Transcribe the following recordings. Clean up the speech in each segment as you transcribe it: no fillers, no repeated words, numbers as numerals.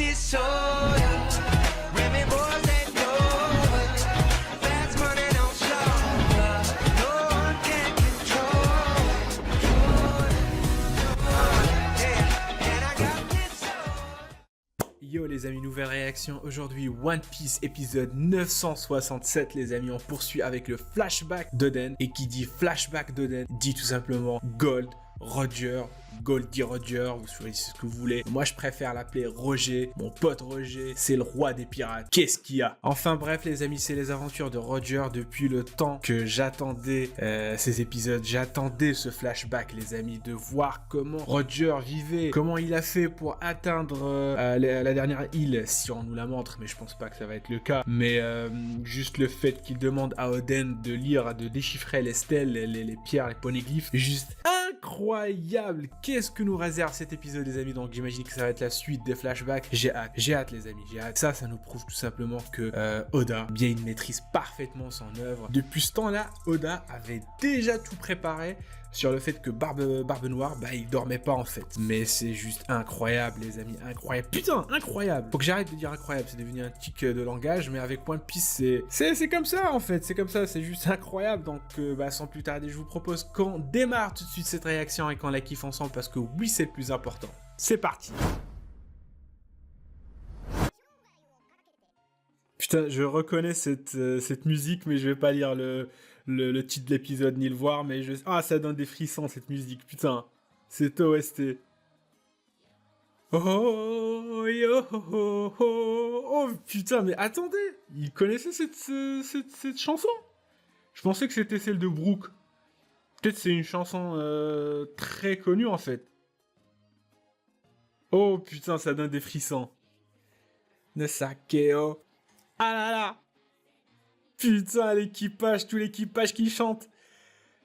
this soda. Women, boys, and yours. Fast money, don't slow. No one can control. Yeah, and I got this soda. Yo les amis, nouvelle réaction aujourd'hui, One Piece épisode 967 les amis, on poursuit avec le flashback d'Oden, et qui dit flashback d'Oden dit tout simplement Gold Roger, Goldie Roger, vous choisissez ce que vous voulez. Moi je préfère l'appeler Roger, mon pote Roger, c'est le roi des pirates. Qu'est-ce qu'il y a? Enfin bref les amis, c'est les aventures de Roger depuis le temps que j'attendais ces épisodes. J'attendais ce flashback les amis, de voir comment Roger vivait, comment il a fait pour atteindre la dernière île, si on nous la montre, mais je pense pas que ça va être le cas. Mais juste le fait qu'il demande à Oden de lire, de déchiffrer les stèles, les pierres, les poneglyphes, juste incroyable. Qu'est-ce que nous réserve cet épisode les amis? Donc j'imagine que ça va être la suite des flashbacks. J'ai hâte les amis, j'ai hâte. Ça nous prouve tout simplement que Oda, bien il maîtrise parfaitement son œuvre. Depuis ce temps-là, Oda avait déjà tout préparé sur le fait que Barbe Noire, bah il dormait pas en fait. Mais c'est juste incroyable les amis, incroyable. Putain, incroyable. Faut que j'arrête de dire incroyable, c'est devenu un tic de langage, mais avec One Piece c'est comme ça en fait, c'est comme ça, c'est juste incroyable. Donc bah sans plus tarder, je vous propose qu'on démarre tout de suite cette réaction et qu'on la kiffe ensemble parce que oui, c'est le plus important. C'est parti. Putain, je reconnais cette musique, mais je vais pas lire le titre de l'épisode ni le voir, mais ah, ça donne des frissons cette musique, putain. C'est OST. Oh, yo, oh, oh, oh, putain, mais attendez, il connaissait cette chanson? Je pensais que c'était celle de Brook. Peut-être c'est une chanson très connue en fait. Oh putain, ça donne des frissons. Nesakeo. Ah là là. Putain, l'équipage, tout l'équipage qui chante.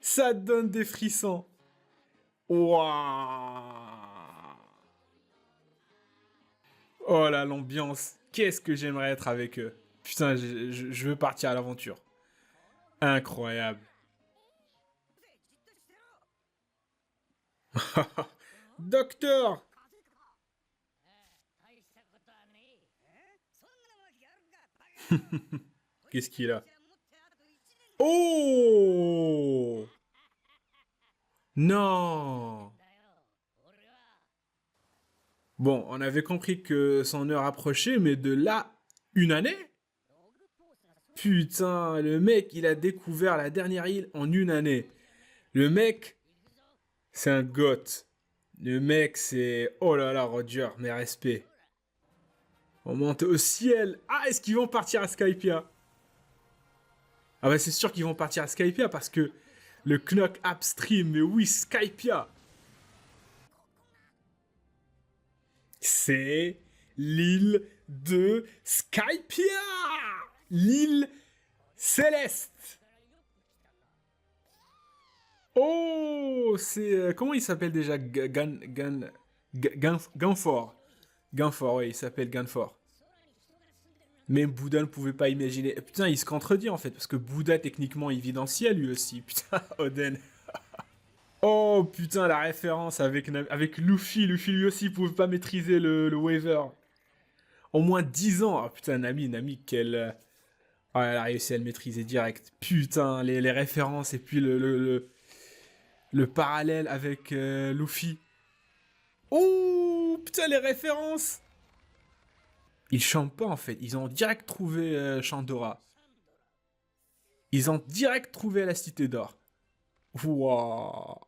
Ça donne des frissons. Waouh. Oh là, l'ambiance. Qu'est-ce que j'aimerais être avec eux. Putain, je veux partir à l'aventure. Incroyable. Docteur. Qu'est-ce qu'il a? Oh! Non! Bon, on avait compris que son heure approchait, mais de là, une année? Putain, le mec, il a découvert la dernière île en une année. Le mec, c'est un goth. Le mec, c'est... Oh là là, Roger, mes respects. On monte au ciel. Ah, est-ce qu'ils vont partir à Skypiea? Ah bah c'est sûr qu'ils vont partir à Skypiea parce que le Knock Upstream, mais oui, Skypiea. C'est l'île de Skypiea. L'île céleste. Oh, c'est... comment il s'appelle déjà? Gunfort. Gunfort, ouais, il s'appelle Gunfort. Même Bouddha ne pouvait pas imaginer... Putain, il se contredit en fait, parce que Bouddha, techniquement, il vit dans le ciel lui aussi. Putain, Oden. Oh, putain, la référence avec Luffy. Luffy, lui aussi, pouvait pas maîtriser le Waver. Au moins 10 ans. Oh, putain, Nami, quelle... Oh, elle a réussi à le maîtriser direct. Putain, les références, et puis le parallèle avec Luffy. Oh, putain, les références. Ils chantent pas en fait, ils ont direct trouvé Chandora. Ils ont direct trouvé la Cité d'Or. Wouah.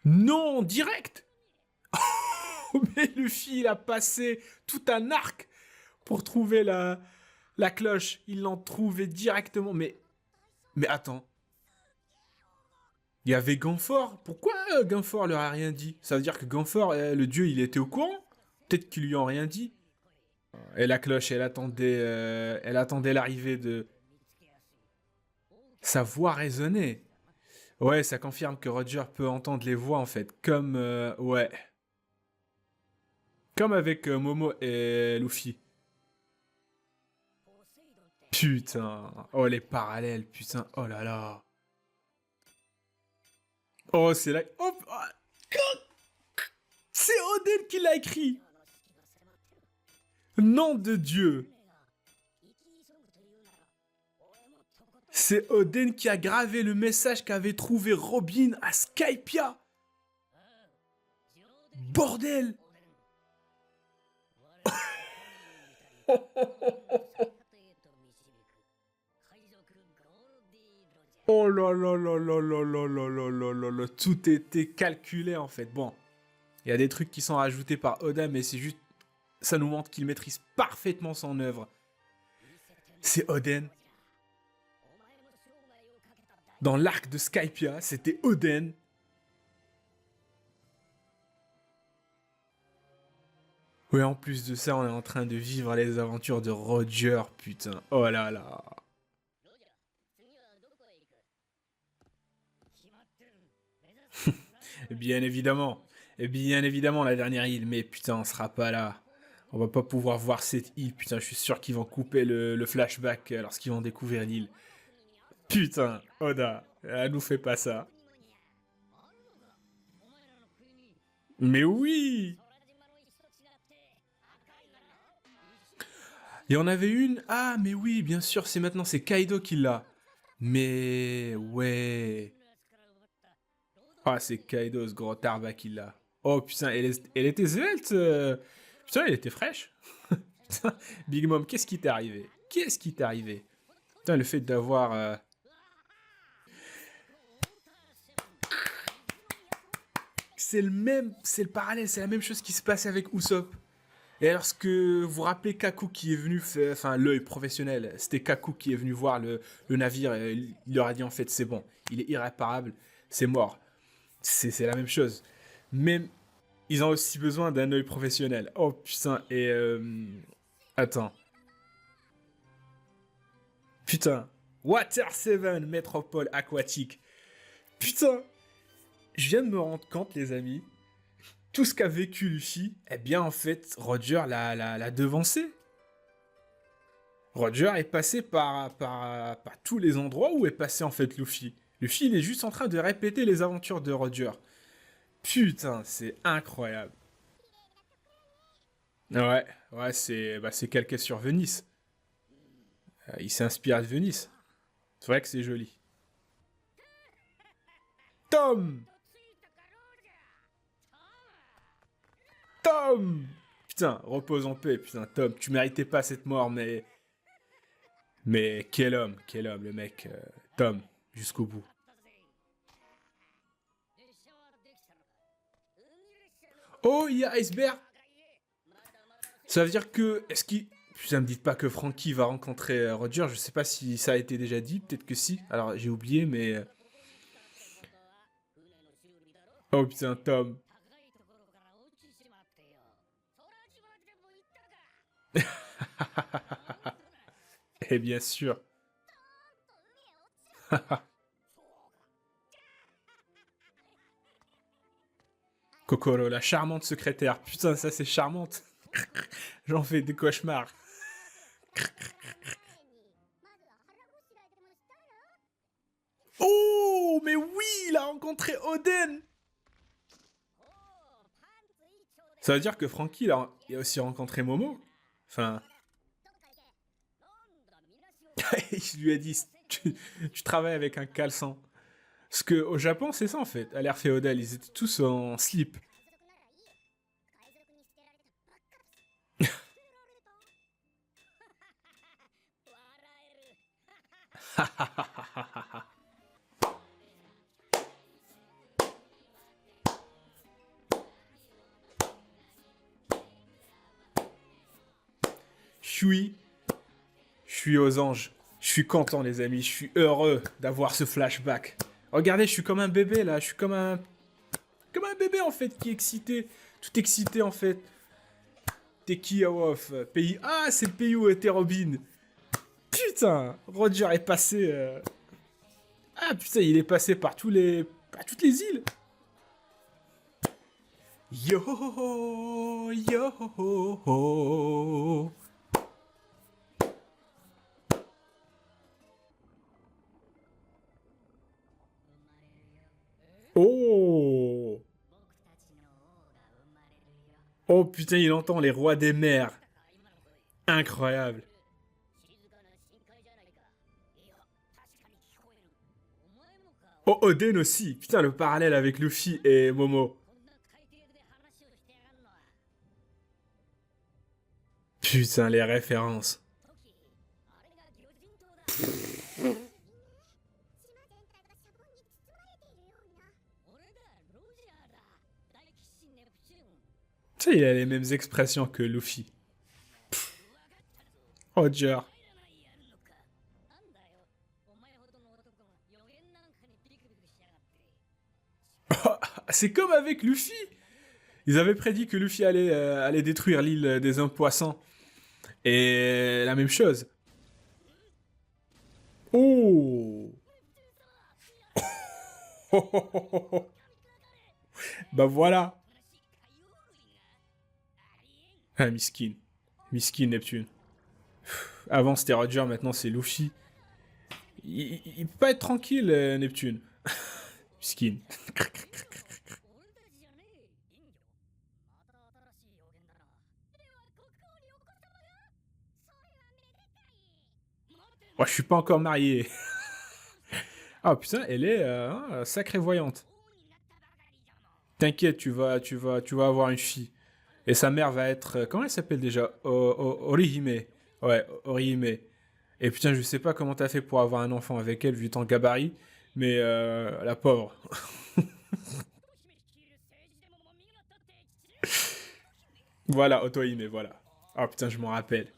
Non, direct. Mais Luffy, il a passé tout un arc pour trouver la cloche. Ils l'ont trouvé directement, mais attends. Il y avait Gunfort. Pourquoi Gunfort leur a rien dit? Ça veut dire que Gunfort, le dieu, il était au courant? Peut-être qu'ils lui ont rien dit. Et la cloche, elle attendait l'arrivée de... Sa voix résonnait. Ouais, ça confirme que Roger peut entendre les voix, en fait. Comme... ouais. Comme avec Momo et Luffy. Putain. Oh, les parallèles, putain. Oh là là. Oh, c'est là... Oh, c'est Oden qui l'a écrit. Nom de Dieu! C'est Oden qui a gravé le message qu'avait trouvé Robin à Skypiea! Bordel! Oh là là là là là là là là là là là, tout était calculé en fait. Bon, il y a des trucs qui sont rajoutés par Oda, mais c'est juste, ça nous montre qu'il maîtrise parfaitement son œuvre. C'est Oden. Dans l'arc de Skypiea, c'était Oden. Ouais, en plus de ça, on est en train de vivre les aventures de Roger, putain. Oh là là. Bien évidemment. Et bien évidemment, la dernière île. Mais putain, on sera pas là. On va pas pouvoir voir cette île. Putain, je suis sûr qu'ils vont couper le flashback lorsqu'ils vont découvrir l'île. Putain, Oda, nous fait pas ça. Mais oui! Il y en avait une. Ah, mais oui, bien sûr, c'est maintenant, c'est Kaido qui l'a. Mais ouais. Ah, c'est Kaido, ce gros tarba qui l'a. Oh putain, elle était svelte. Putain, elle était fraîche. Putain, Big Mom, qu'est-ce qui t'est arrivé? Qu'est-ce qui t'est arrivé? Putain, le fait d'avoir. C'est le parallèle, c'est la même chose qui se passe avec Usopp. Et lorsque vous vous rappelez Kaku qui est venu faire, enfin l'œil professionnel, c'était Kaku qui est venu voir le navire et il leur a dit en fait c'est bon, il est irréparable, c'est mort. C'est la même chose. Mais ils ont aussi besoin d'un œil professionnel. Oh putain, et attends. Putain. Water 7, métropole aquatique. Putain. Je viens de me rendre compte, les amis. Tout ce qu'a vécu Luffy, eh bien en fait, Roger l'a devancé. Roger est passé par tous les endroits où est passé en fait Luffy. Luffy, il est juste en train de répéter les aventures de Roger. Putain, c'est incroyable. Ouais, ouais, c'est calqué sur Venise. Il s'est inspiré de Venise. C'est vrai que c'est joli. Tom! Tom! Putain, repose en paix, putain, Tom, tu méritais pas cette mort, mais... Mais quel homme, le mec, Tom, jusqu'au bout. Oh, il y a Iceberg! Ça veut dire que... Est-ce qu'il... Putain, me dites pas que Frankie va rencontrer Roger, je sais pas si ça a été déjà dit, peut-être que si. Alors, j'ai oublié, mais... Oh putain, Tom. Et bien sûr. Kokoro, la charmante secrétaire. Putain, ça c'est charmante. J'en fais des cauchemars. Oh, mais oui, il a rencontré Oden. Ça veut dire que Frankie, il a aussi rencontré Momo. Enfin, il lui a dit, tu travailles avec un caleçon. Parce que au Japon, c'est ça en fait. À l'ère féodale, ils étaient tous en slip. Je suis aux anges. Je suis content, les amis. Je suis heureux d'avoir ce flashback. Regardez, je suis comme un bébé là. Je suis comme un bébé en fait qui est excité. Tout excité en fait. Teki Awof. Pays. Ah, c'est le pays où était Robin. Putain, Roger est passé. Ah putain, il est passé par par toutes les îles. Yo yo. Oh. Oh putain, il entend les rois des mers. Incroyable. Oh, Oden aussi. Putain, le parallèle avec Luffy et Momo. Putain, les références. Tu sais, il a les mêmes expressions que Luffy. Roger. C'est comme avec Luffy. Ils avaient prédit que Luffy allait détruire l'île des hommes poissons. Et la même chose. Oh. Bah voilà. Ah, miskin. Miskin Neptune. Avant c'était Roger, maintenant c'est Luffy. Il peut pas être tranquille, Neptune. Miskin. Moi, je suis pas encore marié. Ah putain, elle est sacrée voyante. T'inquiète, tu vas avoir une fille. Et sa mère va être, comment elle s'appelle déjà? Orihime. Ouais, Orihime. Et putain, je sais pas comment t'as fait pour avoir un enfant avec elle vu ton gabarit, mais la pauvre. Voilà, Otohime, voilà. Ah putain, je m'en rappelle.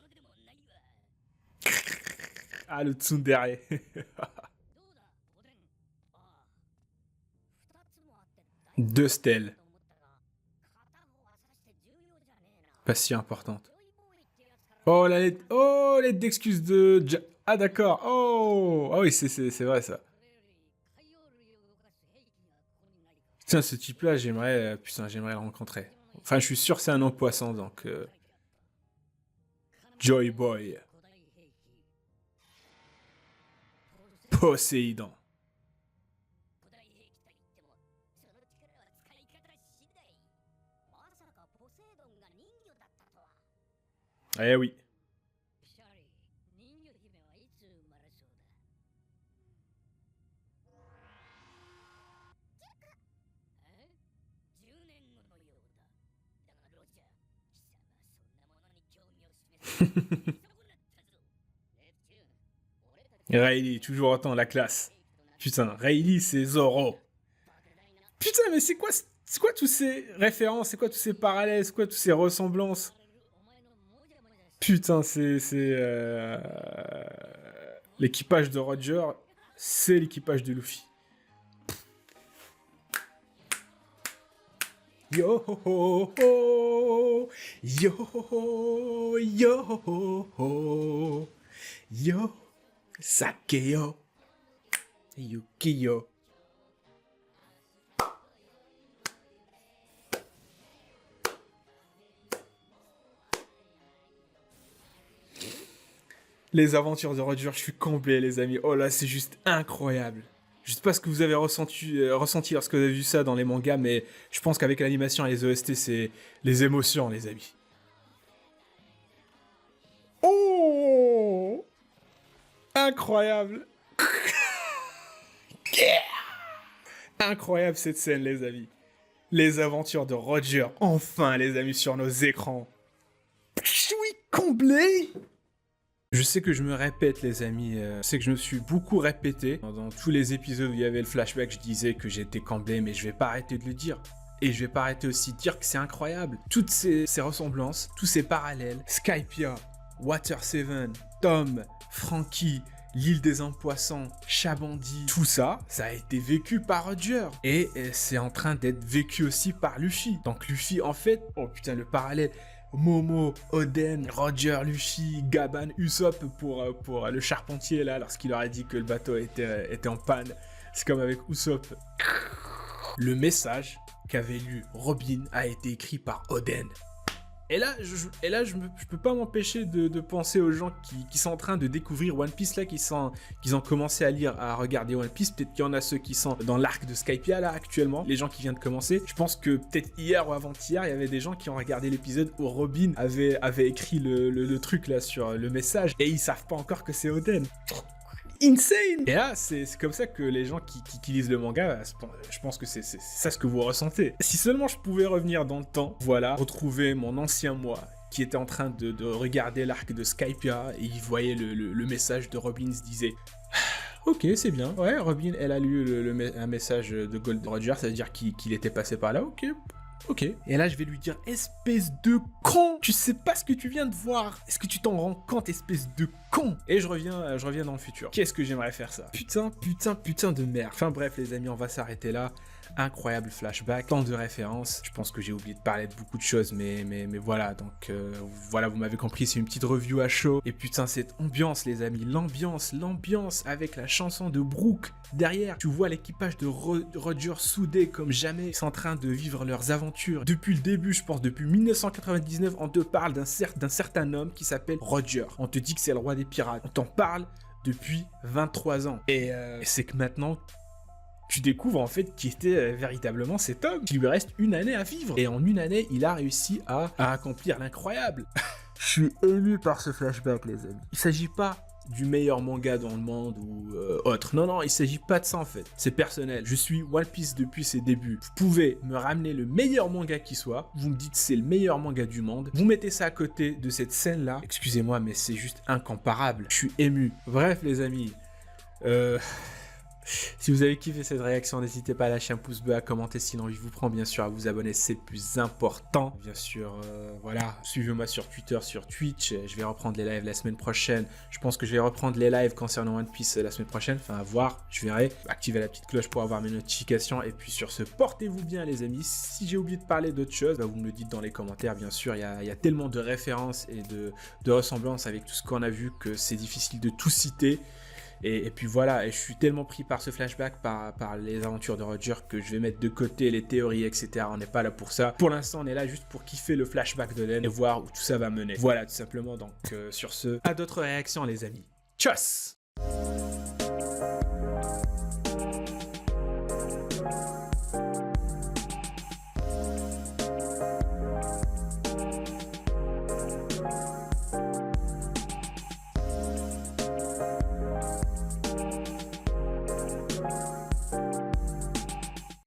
Ah, le tsundere. Deux stèles. Pas si importante. Oh, l'aide d'excuse de... Ah d'accord. Oh, ah oui, c'est vrai ça. Putain, ce type-là, j'aimerais le rencontrer. Enfin, je suis sûr que c'est un homme poisson, donc... Joy Boy. Poséidon. Eh oui. Rayleigh, toujours autant la classe. Putain, Rayleigh, c'est Zoro. Putain, mais c'est quoi tous ces références, c'est quoi tous ces parallèles, c'est quoi toutes ces ressemblances? Putain, l'équipage de Roger, c'est l'équipage de Luffy. Yo ho ho, yo ho, yo ho, yo, Sakeyo, Yukiyo. Les aventures de Roger, je suis comblé, les amis. Oh là, c'est juste incroyable. Je sais pas ce que vous avez ressenti lorsque vous avez vu ça dans les mangas, mais je pense qu'avec l'animation et les OST, c'est les émotions, les amis. Oh, incroyable. Yeah. Incroyable cette scène, les amis. Les aventures de Roger, enfin, les amis, sur nos écrans. Je suis comblé. Je sais que je me répète, les amis. Je sais que je me suis beaucoup répété. Dans tous les épisodes où il y avait le flashback, je disais que j'étais comblé, mais je vais pas arrêter de le dire. Et je vais pas arrêter aussi de dire que c'est incroyable. Toutes ces ressemblances, tous ces parallèles. Skypiea, Water 7, Tom, Frankie, l'île des hommes poissons, Shabandi, tout ça, ça a été vécu par Roger. Et c'est en train d'être vécu aussi par Luffy. Donc Luffy, en fait, oh putain, le parallèle... Momo, Oden, Roger, Luffy, Gaban, Usopp pour le charpentier là, lorsqu'il leur a dit que le bateau était en panne. C'est comme avec Usopp. Le message qu'avait lu Robin a été écrit par Oden. Et là, je peux pas m'empêcher de penser aux gens qui sont en train de découvrir One Piece là, qui ont commencé à lire, à regarder One Piece. Peut-être qu'il y en a ceux qui sont dans l'arc de Skypiea là actuellement, les gens qui viennent de commencer. Je pense que peut-être hier ou avant-hier, il y avait des gens qui ont regardé l'épisode où Robin avait écrit le truc là sur le message et ils savent pas encore que c'est Oden. Insane! Et là, c'est comme ça que les gens qui lisent le manga, je pense que c'est ça ce que vous ressentez. Si seulement je pouvais revenir dans le temps, voilà, retrouver mon ancien moi qui était en train de regarder l'arc de Skypiea et il voyait le message de Robin, il se disait ok, c'est bien. Ouais, Robin, elle a lu un message de Gold Roger, ça veut dire qu'il était passé par là, ok. Ok. Et là, je vais lui dire, espèce de con, tu sais pas ce que tu viens de voir. Est-ce que tu t'en rends compte, espèce de con? Et je reviens dans le futur. Qu'est-ce que j'aimerais faire ça? Putain de merde. Enfin bref, les amis, on va s'arrêter là. Incroyable flashback, tant de références. Je pense que j'ai oublié de parler de beaucoup de choses, mais voilà. Donc voilà, vous m'avez compris, c'est une petite review à chaud. Et putain, cette ambiance, les amis, l'ambiance avec la chanson de Brook derrière. Tu vois l'équipage de Roger soudé comme jamais. Ils sont en train de vivre leurs aventures. Depuis le début, je pense, depuis 1999, on te parle d'un certain homme qui s'appelle Roger. On te dit que c'est le roi des pirates. On t'en parle depuis 23 ans. Et c'est que maintenant, tu découvres en fait qui était véritablement cet homme. Il lui reste une année à vivre. Et en une année, il a réussi à accomplir l'incroyable. Je suis ému par ce flashback, les amis. Il s'agit pas du meilleur manga dans le monde ou autre. Non, il s'agit pas de ça en fait. C'est personnel. Je suis One Piece depuis ses débuts. Vous pouvez me ramener le meilleur manga qui soit. Vous me dites c'est le meilleur manga du monde. Vous mettez ça à côté de cette scène-là. Excusez-moi, mais c'est juste incomparable. Je suis ému. Bref, les amis. Si vous avez kiffé cette réaction, n'hésitez pas à lâcher un pouce bleu, à commenter si l'envie vous prend, bien sûr à vous abonner, c'est le plus important. Bien sûr, voilà, suivez-moi sur Twitter, sur Twitch, je vais reprendre les lives la semaine prochaine. Je pense que je vais reprendre les lives concernant One Piece la semaine prochaine, enfin à voir, je verrai. Activez la petite cloche pour avoir mes notifications, et puis sur ce, portez-vous bien les amis. Si j'ai oublié de parler d'autre chose, bah, vous me le dites dans les commentaires, bien sûr, il y a tellement de références et de ressemblances avec tout ce qu'on a vu que c'est difficile de tout citer. Et puis voilà, et je suis tellement pris par ce flashback, par les aventures de Roger, que je vais mettre de côté les théories, etc. On n'est pas là pour ça. Pour l'instant, on est là juste pour kiffer le flashback de Len et voir où tout ça va mener. Voilà, tout simplement. Donc, sur ce, à d'autres réactions, les amis. Tchuss!